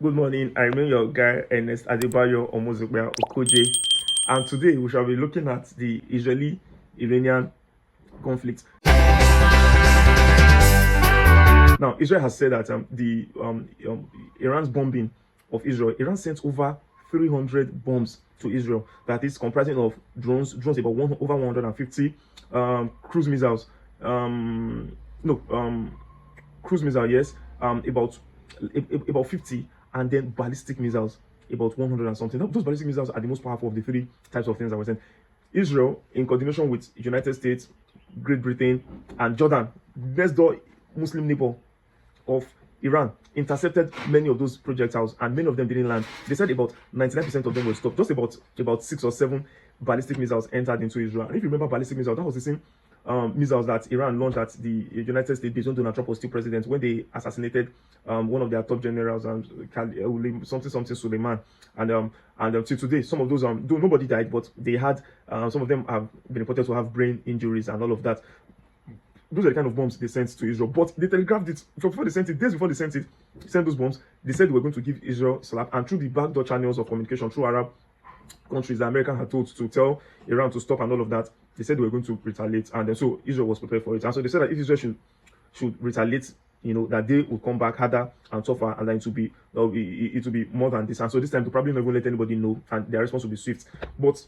Good morning. I remain your guy, Ernest Adebayo Omozokbea Okoje. And today we shall be looking at the Israeli-Iranian conflict. Now, Israel has said that Iran's bombing of Israel, Iran sent over 300 bombs to Israel. That is comprising of drones about over 150, cruise missiles, cruise missile, yes, about 50, and then ballistic missiles, about 100 and something. Those ballistic missiles are the most powerful of the three types of things that were sent. Israel, in coordination with United States, Great Britain, and Jordan, next door Muslim neighbor of Iran, intercepted many of those projectiles, and many of them didn't land. They said about 99% of them were stopped. Just about 6 or 7 ballistic missiles entered into Israel. And if you remember ballistic missiles, that was the same missiles that Iran launched at the United States base when Donald Trump was still president, when they assassinated one of their top generals, something Suleiman, and till today, some of those though nobody died, but they had some of them have been reported to have brain injuries and all of that. Those are the kind of bombs they sent to Israel, but they telegraphed it before they sent it. Days before they sent those bombs, they said they were going to give Israel slap, and through the backdoor channels of communication through Arab countries that America had told to tell Iran to stop and all of that, they said they were going to retaliate, and then so Israel was prepared for it. And so they said that if Israel should retaliate, that they would come back harder and tougher, and then it will be more than this. And so this time, to probably not even let anybody know, and their response will be swift. But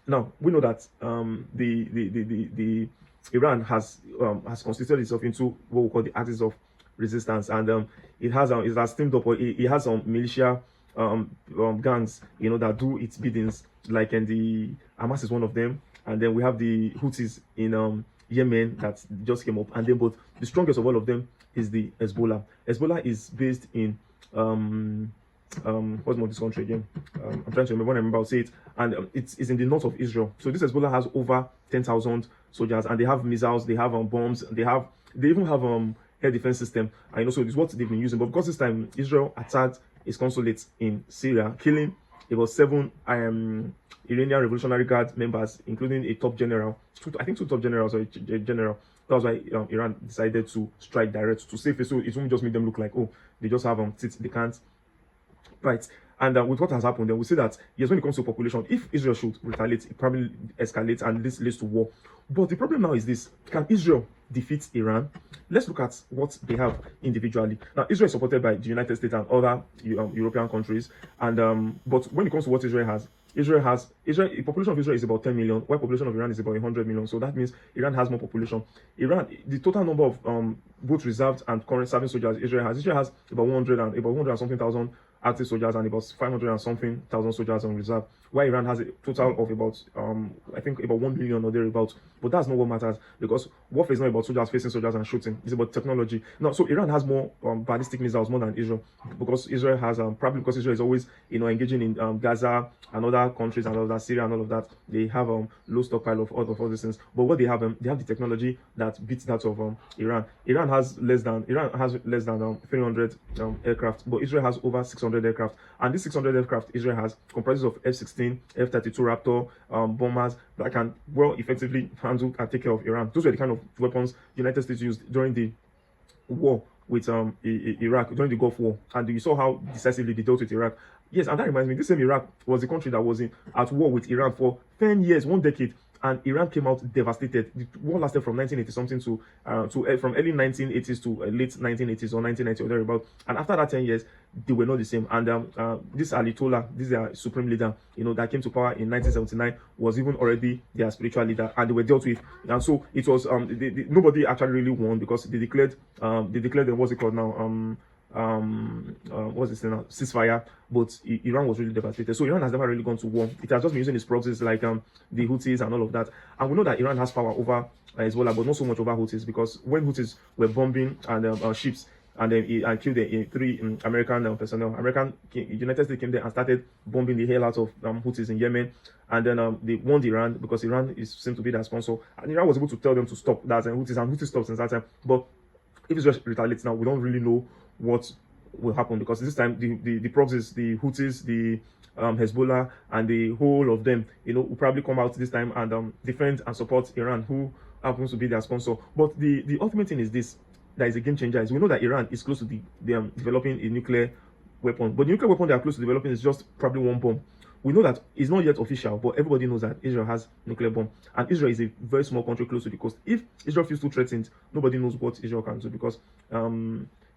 now we know that the Iran has constituted itself into what we call the axis of resistance, and it has steamed up, or it has some militia gangs, that do its biddings, like in the Hamas is one of them, and then we have the Houthis in Yemen that just came up, and then but the strongest of all of them is the Hezbollah. Hezbollah is based in what's more this country again? I'm trying to remember. When I remember, I'll say it. And it's in the north of Israel. So this Hezbollah has over 10,000 soldiers, and they have missiles, they have bombs, they even have air defense system. I know, so it's what they've been using. But because this time Israel attacked its consulate in Syria, killing about 7 Iranian Revolutionary Guard members, including a top general. I think 2 top generals or a general. That was why Iran decided to strike direct to save it, so it won't just make them look like, oh, they just have seats they can't. Right. And with what has happened, then we see that, yes, when it comes to population, if Israel should retaliate, it probably escalates, and this leads to war. But the problem now is this: can Israel defeat Iran? Let's look at what they have individually. Now, Israel is supported by the United States and other European countries, and but when it comes to what the population of Israel is about 10 million, while population of Iran is about 100 million. So that means Iran has more population. The total number of both reserved and current serving soldiers Israel has about 100 and something thousand active soldiers, and about 500 and something thousand soldiers on reserve, while Iran has a total of about I think about 1 billion or thereabouts. But that's not what matters, because warfare is not about soldiers facing soldiers and shooting. It's about technology. Now, so Iran has more ballistic missiles, more than Israel, because Israel has probably because Israel is always engaging in Gaza and other countries and all that, Syria and all of that. They have low stockpile of all these things. But what they have the technology that beats that of Iran. Iran has less than 300 aircraft, but Israel has over 600 aircraft. And this 600 aircraft Israel has comprises of F-16, F-32 Raptor bombers that can well effectively handle and take care of Iran. Those were the kind of weapons the United States used during the war with Iraq, during the Gulf War, and you saw how decisively they dealt with Iraq. Yes, and that reminds me, this same Iraq was the country that was at war with Iran for 10 years, 1 decade, and Iran came out devastated. The war lasted from 1980 something to from early 1980s to late 1980s or 1990 or thereabout. And after that 10 years, they were not the same. And this Ayatollah, this their supreme leader, that came to power in 1979, was even already their spiritual leader, and they were dealt with. And so it was nobody actually really won, because they declared what's it called now, what's this now, ceasefire, but Iran was really devastated. So Iran has never really gone to war. It has just been using its proxies like the Houthis and all of that. And we know that Iran has power over Hezbollah, but not so much over Houthis, because when Houthis were bombing and ships and killed 3 American personnel, United States came there and started bombing the hell out of Houthis in Yemen, and then they warned Iran, because Iran seemed to be their sponsor, and Iran was able to tell them to stop that, and Houthis stopped since that time. But if Israel retaliates now, we don't really know what will happen, because this time the proxies, the Houthis, the Hezbollah, and the whole of them, will probably come out this time and defend and support Iran, who happens to be their sponsor. But the ultimate thing is this: that is a game changer. Is we know that Iran is close to developing a nuclear weapon. But the nuclear weapon they are close to developing is just probably one bomb. We know that it's not yet official, but everybody knows that Israel has nuclear bomb. And Israel is a very small country close to the coast. If Israel feels too threatened, nobody knows what Israel can do, because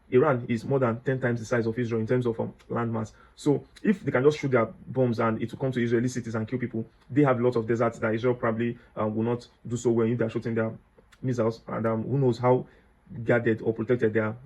Iran is more than 10 times the size of Israel in terms of land mass. So if they can just shoot their bombs and it will come to Israeli cities and kill people, they have lots of deserts that Israel probably will not do so well if they're shooting their missiles. And who knows how guarded or protected their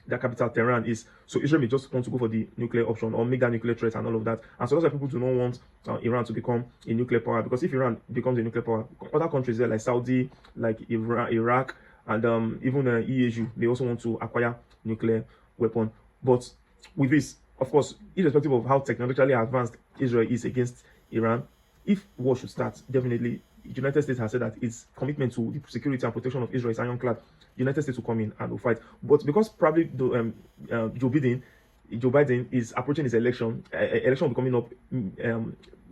capital Tehran is. So Israel may just want to go for the nuclear option or make that nuclear threat and all of that. And so that's why people do not want Iran to become a nuclear power, because if Iran becomes a nuclear power, other countries there like Saudi, like Iraq, and even EAU, they also want to acquire nuclear weapon. But with this, of course, irrespective of how technologically advanced Israel is against Iran, if war should start, definitely the United States has said that its commitment to the security and protection of Israel is ironclad. The United States will come in and will fight. But because probably Joe Biden is approaching his election will be coming up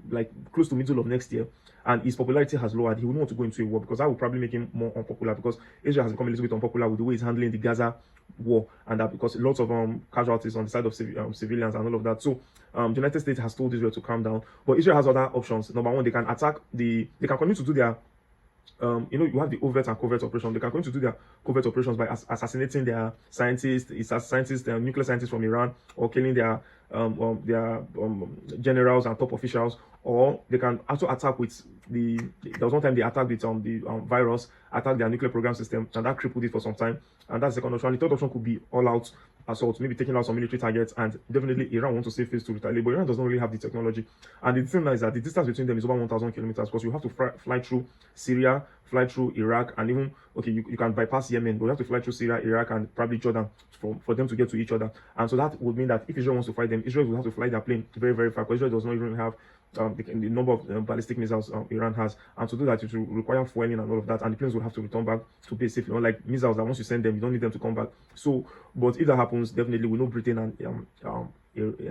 like close to middle of next year, and his popularity has lowered, he will not want to go into a war, because that will probably make him more unpopular, because Israel has become a little bit unpopular with the way he's handling the Gaza war, and that because lots of casualties on the side of civilians and all of that. So the United States has told Israel to calm down, but Israel has other options. Number one, they can continue to do their you have the overt and covert operations. They can continue to do their covert operations by assassinating their scientists, their nuclear scientists from Iran, or killing their generals and top officials. Or they can also attack with there was one time they attacked with the virus, attacked their nuclear program system, and that crippled it for some time. And that's the second option. The third option could be all-out assault, maybe taking out some military targets, and definitely Iran wants to save face to retaliate, but Iran does not really have the technology. And the thing now is that the distance between them is over 1,000 kilometers, because you have to fly through Syria, fly through Iraq, and even, okay, you can bypass Yemen, but you have to fly through Syria, Iraq, and probably Jordan for them to get to each other. And so that would mean that if Israel wants to fight them, Israel will have to fly their plane very, very far, because Israel does not even have the number of ballistic missiles Iran has, and to do that it will require fueling and all of that, and the planes will have to return back to base safely, unlike missiles that once you send them, you don't need them to come back. So, but if that happens, definitely we know Britain and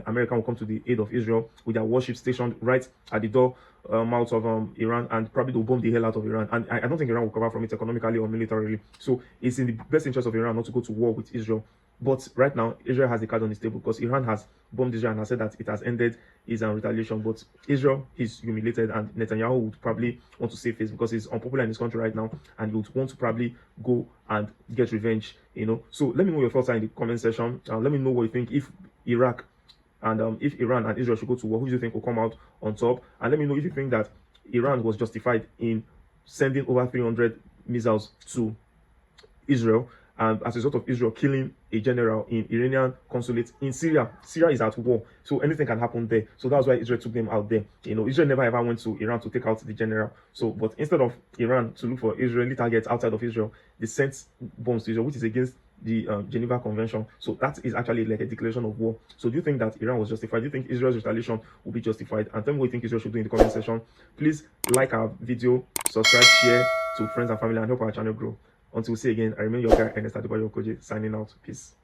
America will come to the aid of Israel with their warships stationed right at the door mouth of Iran, and probably they'll bomb the hell out of Iran. And I don't think Iran will recover from it economically or militarily. So it's in the best interest of Iran not to go to war with Israel. But right now, Israel has the card on its table, because Iran has bombed Israel and has said that it has ended his retaliation. But Israel is humiliated, and Netanyahu would probably want to save face, because he's unpopular in his country right now, and he would want to probably go and get revenge, So let me know your thoughts in the comment section. Let me know what you think. If Iraq and if Iran and Israel should go to war, who do you think will come out on top? And let me know if you think that Iran was justified in sending over 300 missiles to Israel, and as a result of Israel killing a general in Iranian consulate in Syria. Syria is at war, so anything can happen there. So that's why Israel took them out there. Israel never ever went to Iran to take out the general. So, but instead of Iran to look for Israeli targets outside of Israel, they sent bombs to Israel, which is against the Geneva Convention. So that is actually like a declaration of war. So do you think that Iran was justified? Do you think Israel's retaliation will be justified? And tell me what you think Israel should do in the comment section. Please like our video, subscribe, share to friends and family, and help our channel grow. Until we see again, I remain your guy, Ernest Adebayo Okoje, signing out. Peace.